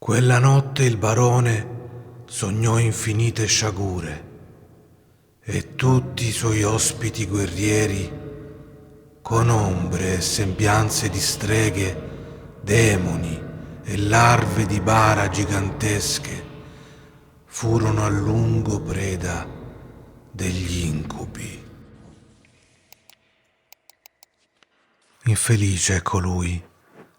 Quella notte il barone sognò infinite sciagure e tutti i suoi ospiti guerrieri, con ombre e sembianze di streghe, demoni e larve di bara gigantesche, furono a lungo preda degli incubi. Infelice è colui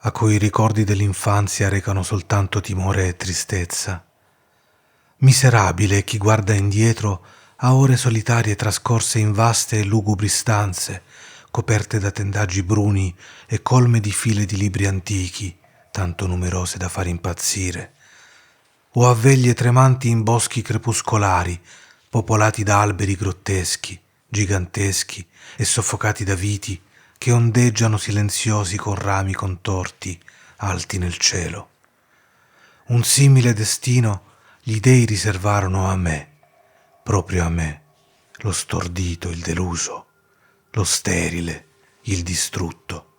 a cui i ricordi dell'infanzia recano soltanto timore e tristezza. Miserabile è chi guarda indietro a ore solitarie trascorse in vaste e lugubri stanze, coperte da tendaggi bruni e colme di file di libri antichi, tanto numerose da far impazzire, o a veglie tremanti in boschi crepuscolari, popolati da alberi grotteschi, giganteschi e soffocati da viti che ondeggiano silenziosi con rami contorti alti nel cielo. Un simile destino gli dei riservarono a me, proprio a me, lo stordito, il deluso, lo sterile, il distrutto.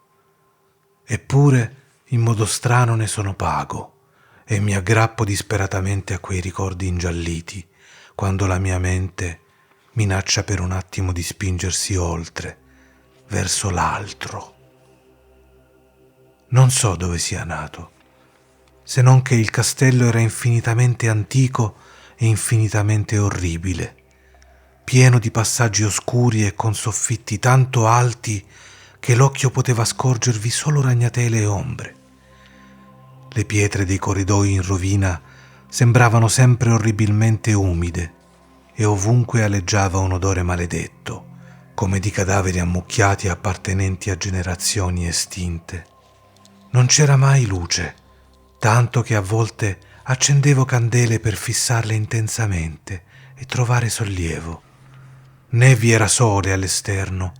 Eppure, in modo strano ne sono pago e mi aggrappo disperatamente a quei ricordi ingialliti, quando la mia mente minaccia per un attimo di spingersi oltre, verso l'altro. Non so dove sia nato, se non che il castello era infinitamente antico e infinitamente orribile, pieno di passaggi oscuri e con soffitti tanto alti che l'occhio poteva scorgervi solo ragnatele e ombre. Le pietre dei corridoi in rovina sembravano sempre orribilmente umide e ovunque aleggiava un odore maledetto, come di cadaveri ammucchiati appartenenti a generazioni estinte. Non c'era mai luce, tanto che a volte accendevo candele per fissarle intensamente e trovare sollievo. Né vi era sole all'esterno,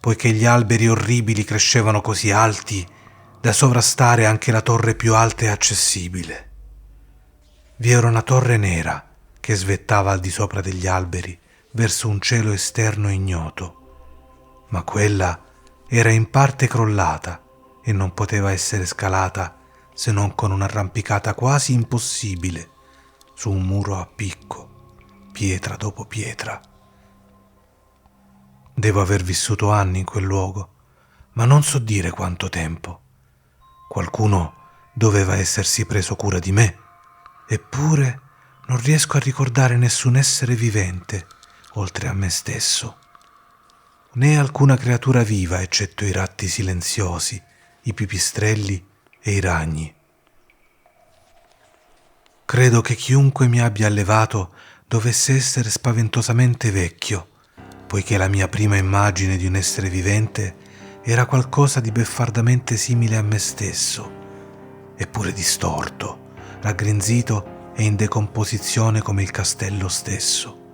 poiché gli alberi orribili crescevano così alti da sovrastare anche la torre più alta e accessibile. Vi era una torre nera che svettava al di sopra degli alberi verso un cielo esterno ignoto, ma quella era in parte crollata e non poteva essere scalata se non con un'arrampicata quasi impossibile su un muro a picco, pietra dopo pietra. Devo aver vissuto anni in quel luogo, ma non so dire quanto tempo. Qualcuno doveva essersi preso cura di me, eppure non riesco a ricordare nessun essere vivente oltre a me stesso, né alcuna creatura viva eccetto i ratti silenziosi, i pipistrelli e i ragni. Credo che chiunque mi abbia allevato dovesse essere spaventosamente vecchio, poiché la mia prima immagine di un essere vivente era qualcosa di beffardamente simile a me stesso, eppure distorto, raggrinzito e in decomposizione come il castello stesso.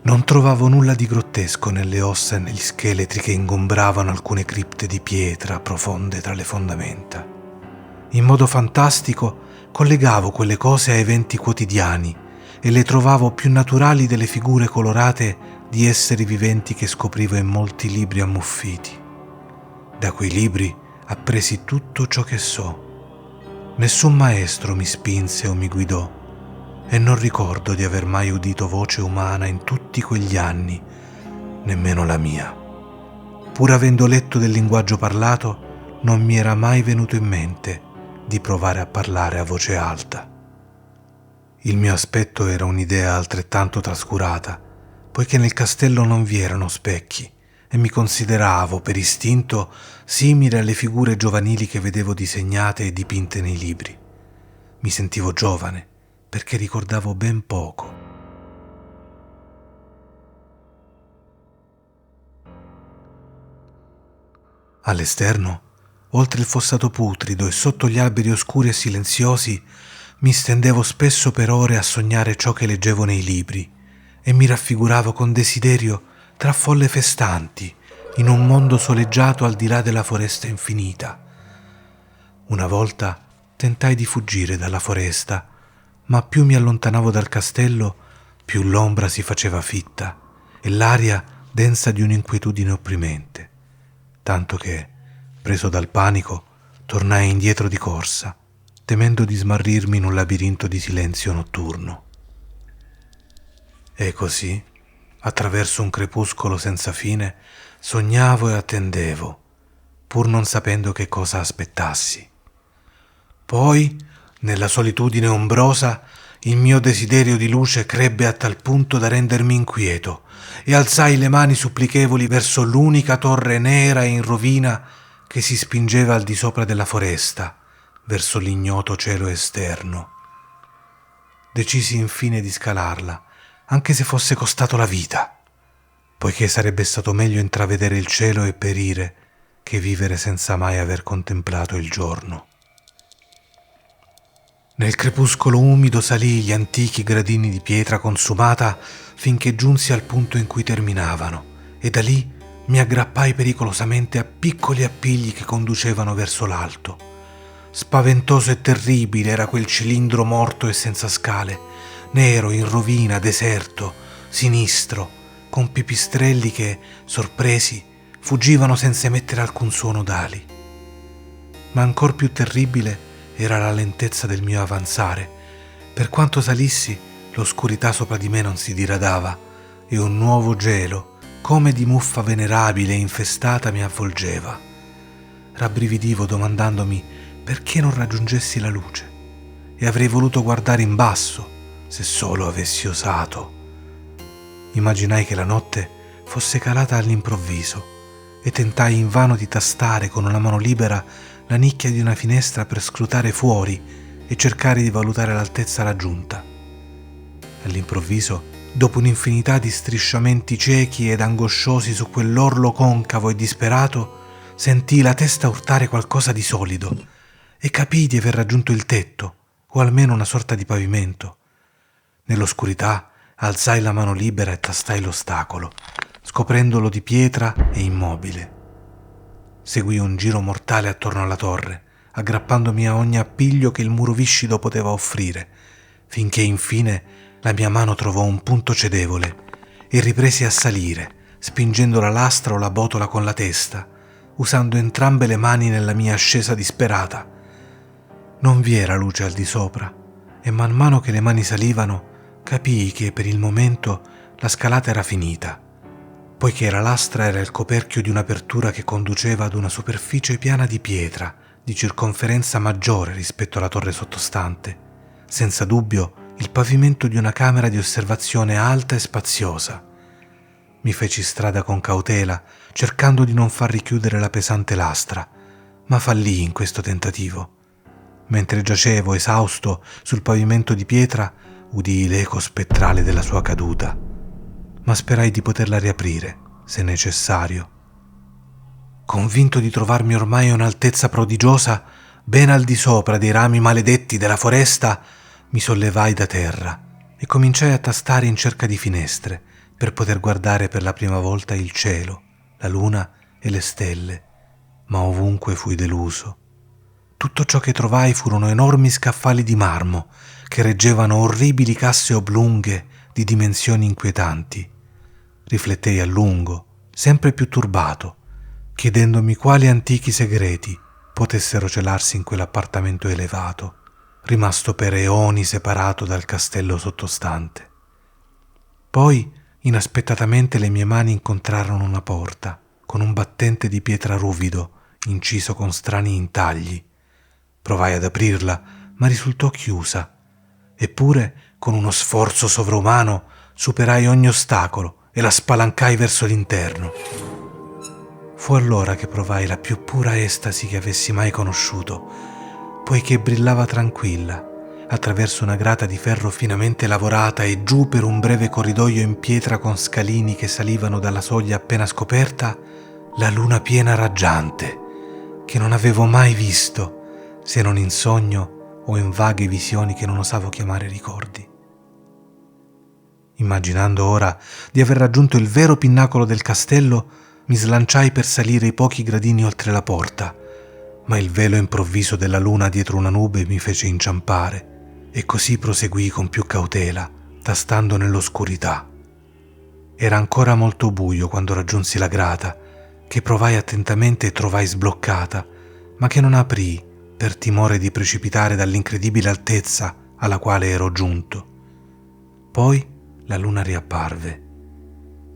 Non trovavo nulla di grottesco nelle ossa e negli scheletri che ingombravano alcune cripte di pietra profonde tra le fondamenta. In modo fantastico collegavo quelle cose a eventi quotidiani e le trovavo più naturali delle figure colorate di esseri viventi che scoprivo in molti libri ammuffiti. Da quei libri appresi tutto ciò che so. Nessun maestro mi spinse o mi guidò e non ricordo di aver mai udito voce umana in tutti quegli anni, nemmeno la mia. Pur avendo letto del linguaggio parlato, non mi era mai venuto in mente di provare a parlare a voce alta. Il mio aspetto era un'idea altrettanto trascurata, poiché nel castello non vi erano specchi e mi consideravo per istinto simile alle figure giovanili che vedevo disegnate e dipinte nei libri. Mi sentivo giovane perché ricordavo ben poco. All'esterno, oltre il fossato putrido e sotto gli alberi oscuri e silenziosi, mi stendevo spesso per ore a sognare ciò che leggevo nei libri e mi raffiguravo con desiderio tra folle festanti in un mondo soleggiato al di là della foresta infinita. Una volta tentai di fuggire dalla foresta, ma più mi allontanavo dal castello, più l'ombra si faceva fitta e l'aria densa di un'inquietudine opprimente, tanto che, preso dal panico, tornai indietro di corsa temendo di smarrirmi in un labirinto di silenzio notturno. E così, attraverso un crepuscolo senza fine, sognavo e attendevo, pur non sapendo che cosa aspettassi. Poi, nella solitudine ombrosa, il mio desiderio di luce crebbe a tal punto da rendermi inquieto e alzai le mani supplichevoli verso l'unica torre nera e in rovina che si spingeva al di sopra della foresta, verso l'ignoto cielo esterno. Decisi infine di scalarla, anche se fosse costato la vita, poiché sarebbe stato meglio intravedere il cielo e perire che vivere senza mai aver contemplato il giorno. Nel crepuscolo umido salii gli antichi gradini di pietra consumata finché giunsi al punto in cui terminavano e da lì mi aggrappai pericolosamente a piccoli appigli che conducevano verso l'alto. Spaventoso e terribile era quel cilindro morto e senza scale, nero, in rovina, deserto, sinistro, con pipistrelli che, sorpresi, fuggivano senza emettere alcun suono d'ali. Ma ancor più terribile era la lentezza del mio avanzare. Per quanto salissi, l'oscurità sopra di me non si diradava e un nuovo gelo, come di muffa venerabile e infestata, mi avvolgeva. Rabbrividivo domandandomi perché non raggiungessi la luce e avrei voluto guardare in basso se solo avessi osato. Immaginai che la notte fosse calata all'improvviso e tentai invano di tastare con una mano libera la nicchia di una finestra per scrutare fuori e cercare di valutare l'altezza raggiunta. All'improvviso, dopo un'infinità di strisciamenti ciechi ed angosciosi su quell'orlo concavo e disperato, sentii la testa urtare qualcosa di solido e capii di aver raggiunto il tetto, o almeno una sorta di pavimento. Nell'oscurità alzai la mano libera e tastai l'ostacolo, scoprendolo di pietra e immobile. Seguii un giro mortale attorno alla torre, aggrappandomi a ogni appiglio che il muro viscido poteva offrire, finché infine la mia mano trovò un punto cedevole e ripresi a salire, spingendo la lastra o la botola con la testa, usando entrambe le mani nella mia ascesa disperata. Non vi era luce al di sopra e man mano che le mani salivano capii che per il momento la scalata era finita, poiché la lastra era il coperchio di un'apertura che conduceva ad una superficie piana di pietra di circonferenza maggiore rispetto alla torre sottostante, senza dubbio il pavimento di una camera di osservazione alta e spaziosa. Mi feci strada con cautela, cercando di non far richiudere la pesante lastra, ma fallii in questo tentativo. Mentre giacevo esausto sul pavimento di pietra, udii l'eco spettrale della sua caduta, ma sperai di poterla riaprire, se necessario. Convinto di trovarmi ormai a un'altezza prodigiosa, ben al di sopra dei rami maledetti della foresta, mi sollevai da terra e cominciai a tastare in cerca di finestre per poter guardare per la prima volta il cielo, la luna e le stelle, ma ovunque fui deluso. Tutto ciò che trovai furono enormi scaffali di marmo che reggevano orribili casse oblunghe di dimensioni inquietanti. Riflettei a lungo, sempre più turbato, chiedendomi quali antichi segreti potessero celarsi in quell'appartamento elevato, rimasto per eoni separato dal castello sottostante. Poi, inaspettatamente, le mie mani incontrarono una porta, con un battente di pietra ruvido, inciso con strani intagli. Provai ad aprirla, ma risultò chiusa. Eppure, con uno sforzo sovrumano, superai ogni ostacolo e la spalancai verso l'interno. Fu allora che provai la più pura estasi che avessi mai conosciuto, poiché brillava tranquilla, attraverso una grata di ferro finamente lavorata e giù per un breve corridoio in pietra con scalini che salivano dalla soglia appena scoperta, la luna piena raggiante, che non avevo mai visto, se non in sogno o in vaghe visioni che non osavo chiamare ricordi. Immaginando ora di aver raggiunto il vero pinnacolo del castello, mi slanciai per salire i pochi gradini oltre la porta, ma il velo improvviso della luna dietro una nube mi fece inciampare e così proseguii con più cautela, tastando nell'oscurità. Era ancora molto buio quando raggiunsi la grata, che provai attentamente e trovai sbloccata, ma che non aprii, per timore di precipitare dall'incredibile altezza alla quale ero giunto. Poi la luna riapparve.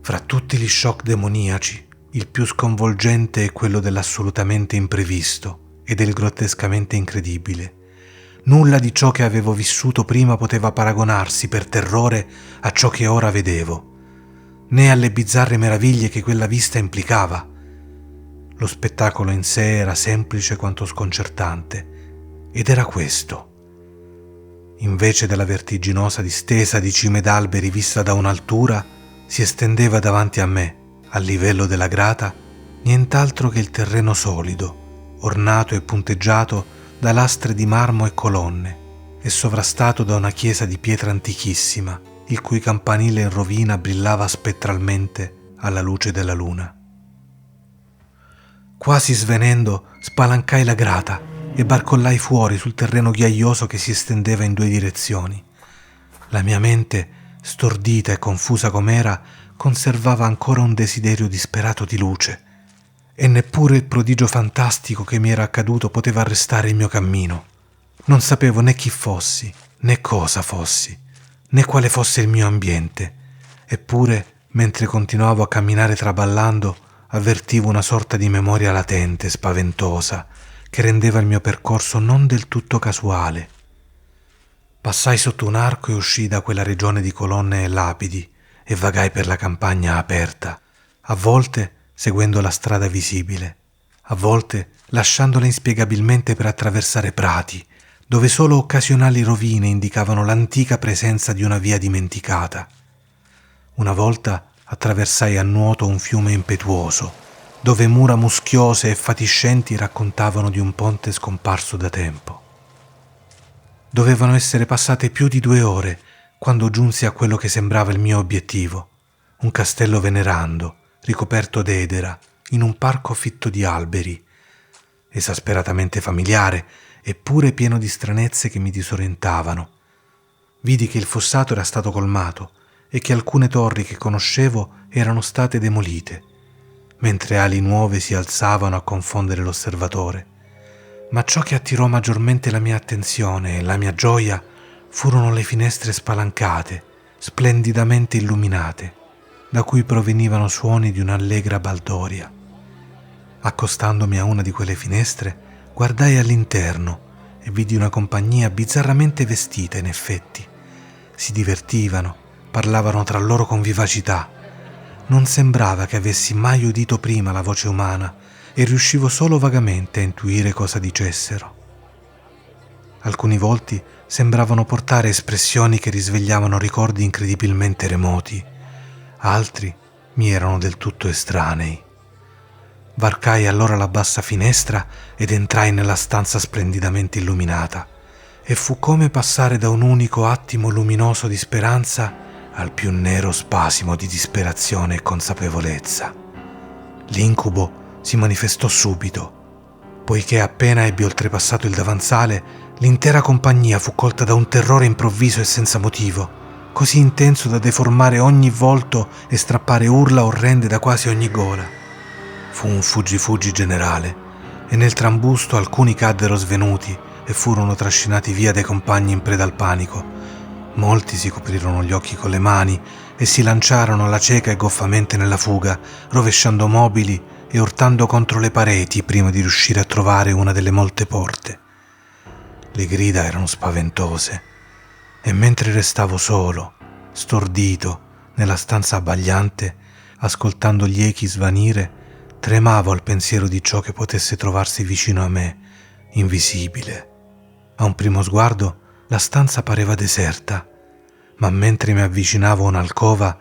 Fra tutti gli shock demoniaci, il più sconvolgente è quello dell'assolutamente imprevisto e del grottescamente incredibile. Nulla di ciò che avevo vissuto prima poteva paragonarsi per terrore a ciò che ora vedevo, né alle bizzarre meraviglie che quella vista implicava. Lo spettacolo in sé era semplice quanto sconcertante, ed era questo. Invece della vertiginosa distesa di cime d'alberi vista da un'altura, si estendeva davanti a me, a livello della grata, nient'altro che il terreno solido, ornato e punteggiato da lastre di marmo e colonne, e sovrastato da una chiesa di pietra antichissima, il cui campanile in rovina brillava spettralmente alla luce della luna. Quasi svenendo, spalancai la grata e barcollai fuori sul terreno ghiaioso che si estendeva in 2 direzioni. La mia mente, stordita e confusa com'era, conservava ancora un desiderio disperato di luce, e neppure il prodigio fantastico che mi era accaduto poteva arrestare il mio cammino. Non sapevo né chi fossi, né cosa fossi, né quale fosse il mio ambiente, eppure, mentre continuavo a camminare traballando, avvertivo una sorta di memoria latente, spaventosa, che rendeva il mio percorso non del tutto casuale. Passai sotto un arco e uscii da quella regione di colonne e lapidi e vagai per la campagna aperta, a volte seguendo la strada visibile, a volte lasciandola inspiegabilmente per attraversare prati, dove solo occasionali rovine indicavano l'antica presenza di una via dimenticata. Una volta attraversai a nuoto un fiume impetuoso, dove mura muschiose e fatiscenti raccontavano di un ponte scomparso da tempo. Dovevano essere passate più di 2 ore quando giunsi a quello che sembrava il mio obiettivo, un castello venerando, ricoperto d'edera, in un parco fitto di alberi, esasperatamente familiare, eppure pieno di stranezze che mi disorientavano. Vidi che il fossato era stato colmato e che alcune torri che conoscevo erano state demolite, mentre ali nuove si alzavano a confondere l'osservatore. Ma ciò che attirò maggiormente la mia attenzione e la mia gioia furono le finestre spalancate, splendidamente illuminate, da cui provenivano suoni di un'allegra baldoria. Accostandomi a una di quelle finestre, guardai all'interno e vidi una compagnia bizzarramente vestita, in effetti. Si divertivano, parlavano tra loro con vivacità. Non sembrava che avessi mai udito prima la voce umana e riuscivo solo vagamente a intuire cosa dicessero. Alcuni volti sembravano portare espressioni che risvegliavano ricordi incredibilmente remoti, altri mi erano del tutto estranei. Varcai allora la bassa finestra ed entrai nella stanza splendidamente illuminata, e fu come passare da un unico attimo luminoso di speranza al più nero spasimo di disperazione e consapevolezza. L'incubo si manifestò subito, poiché appena ebbi oltrepassato il davanzale, l'intera compagnia fu colta da un terrore improvviso e senza motivo, così intenso da deformare ogni volto e strappare urla orrende da quasi ogni gola. Fu un fuggi-fuggi generale, e nel trambusto alcuni caddero svenuti e furono trascinati via dai compagni in preda al panico. Molti si coprirono gli occhi con le mani e si lanciarono alla cieca e goffamente nella fuga, rovesciando mobili e urtando contro le pareti prima di riuscire a trovare una delle molte porte. Le grida erano spaventose, e mentre restavo solo, stordito, nella stanza abbagliante, ascoltando gli echi svanire, tremavo al pensiero di ciò che potesse trovarsi vicino a me, invisibile. A un primo sguardo la stanza pareva deserta, ma mentre mi avvicinavo a un'alcova,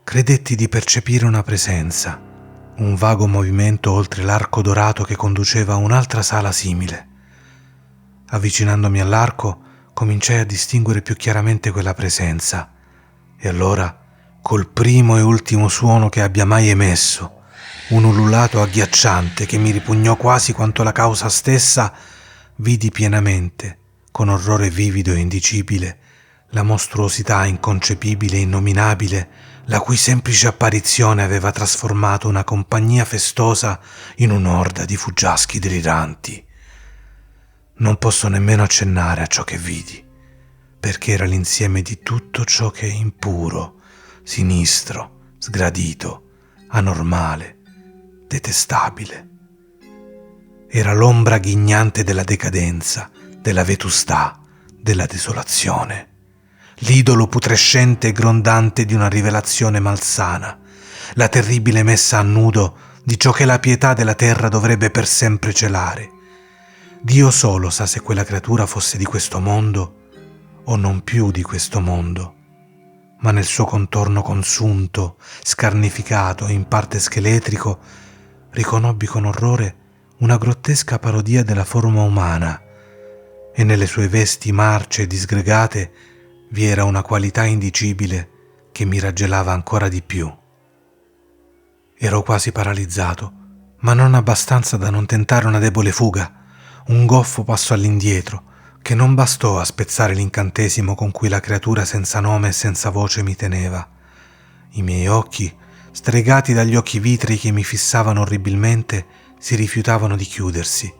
credetti di percepire una presenza, un vago movimento oltre l'arco dorato che conduceva a un'altra sala simile. Avvicinandomi all'arco, cominciai a distinguere più chiaramente quella presenza, e allora, col primo e ultimo suono che abbia mai emesso, un ululato agghiacciante che mi ripugnò quasi quanto la causa stessa, vidi pienamente, con orrore vivido e indicibile, la mostruosità inconcepibile e innominabile, la cui semplice apparizione aveva trasformato una compagnia festosa in un'orda di fuggiaschi deliranti. Non posso nemmeno accennare a ciò che vidi, perché era l'insieme di tutto ciò che è impuro, sinistro, sgradito, anormale, detestabile. Era l'ombra ghignante della decadenza, della vetustà, della desolazione, l'idolo putrescente e grondante di una rivelazione malsana, la terribile messa a nudo di ciò che la pietà della terra dovrebbe per sempre celare. Dio solo sa se quella creatura fosse di questo mondo o non più di questo mondo, ma nel suo contorno consunto, scarnificato e in parte scheletrico, riconobbi con orrore una grottesca parodia della forma umana, e nelle sue vesti marce e disgregate vi era una qualità indicibile che mi raggelava ancora di più. Ero quasi paralizzato, ma non abbastanza da non tentare una debole fuga, un goffo passo all'indietro, che non bastò a spezzare l'incantesimo con cui la creatura senza nome e senza voce mi teneva. I miei occhi, stregati dagli occhi vitrei che mi fissavano orribilmente, si rifiutavano di chiudersi.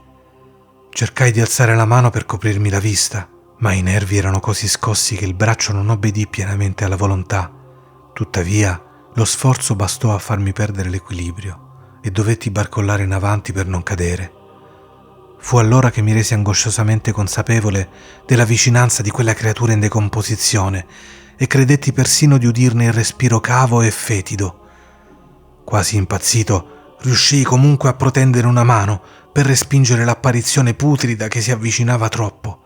Cercai di alzare la mano per coprirmi la vista, ma i nervi erano così scossi che il braccio non obbedì pienamente alla volontà. Tuttavia, lo sforzo bastò a farmi perdere l'equilibrio e dovetti barcollare in avanti per non cadere. Fu allora che mi resi angosciosamente consapevole della vicinanza di quella creatura in decomposizione e credetti persino di udirne il respiro cavo e fetido. Quasi impazzito, riuscii comunque a protendere una mano per respingere l'apparizione putrida che si avvicinava troppo,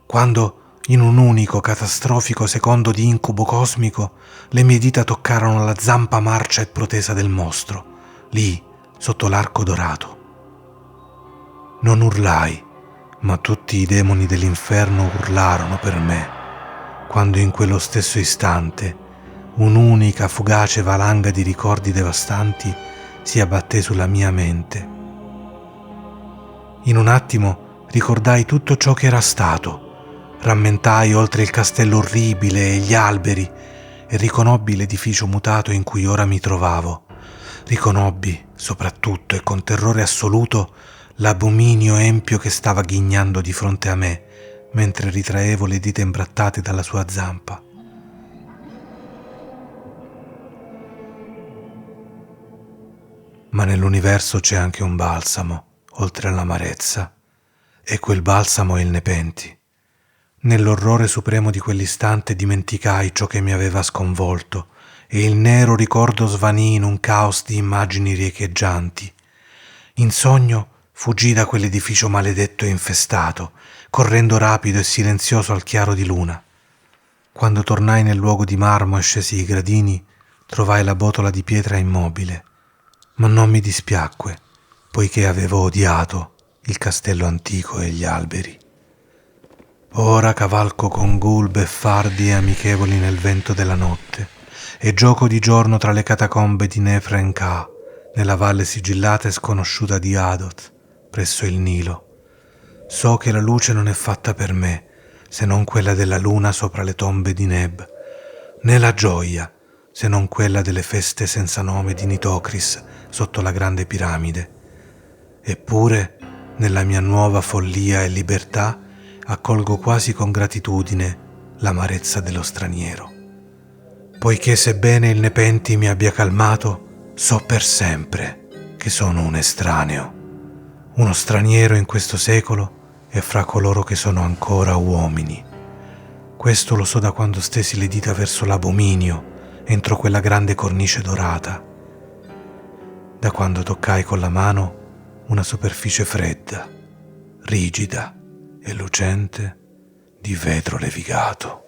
quando, in un unico catastrofico secondo di incubo cosmico, le mie dita toccarono la zampa marcia e protesa del mostro, lì, sotto l'arco dorato. Non urlai, ma tutti i demoni dell'inferno urlarono per me, quando in quello stesso istante un'unica fugace valanga di ricordi devastanti si abbatté sulla mia mente. In un attimo ricordai tutto ciò che era stato, rammentai oltre il castello orribile e gli alberi e riconobbi l'edificio mutato in cui ora mi trovavo. Riconobbi, soprattutto e con terrore assoluto, l'abominio empio che stava ghignando di fronte a me mentre ritraevo le dita imbrattate dalla sua zampa. Ma nell'universo c'è anche un balsamo, oltre all'amarezza, e quel balsamo è il Nepenti. Nell'orrore supremo di quell'istante dimenticai ciò che mi aveva sconvolto e il nero ricordo svanì in un caos di immagini riecheggianti. In sogno fuggii da quell'edificio maledetto e infestato, correndo rapido e silenzioso al chiaro di luna. Quando tornai nel luogo di marmo e scesi i gradini, trovai la botola di pietra immobile, ma non mi dispiacque, poiché avevo odiato il castello antico e gli alberi. Ora cavalco con ghoul beffardi e amichevoli nel vento della notte e gioco di giorno tra le catacombe di Nefren-Ka, nella valle sigillata e sconosciuta di Hadot, presso il Nilo. So che la luce non è fatta per me, se non quella della luna sopra le tombe di Neb, né la gioia, se non quella delle feste senza nome di Nitocris sotto la grande piramide. Eppure, nella mia nuova follia e libertà, accolgo quasi con gratitudine l'amarezza dello straniero. Poiché sebbene il Nepenti mi abbia calmato, so per sempre che sono un estraneo, uno straniero in questo secolo e fra coloro che sono ancora uomini. Questo lo so da quando stesi le dita verso l'abominio entro quella grande cornice dorata, da quando toccai con la mano una superficie fredda, rigida e lucente di vetro levigato.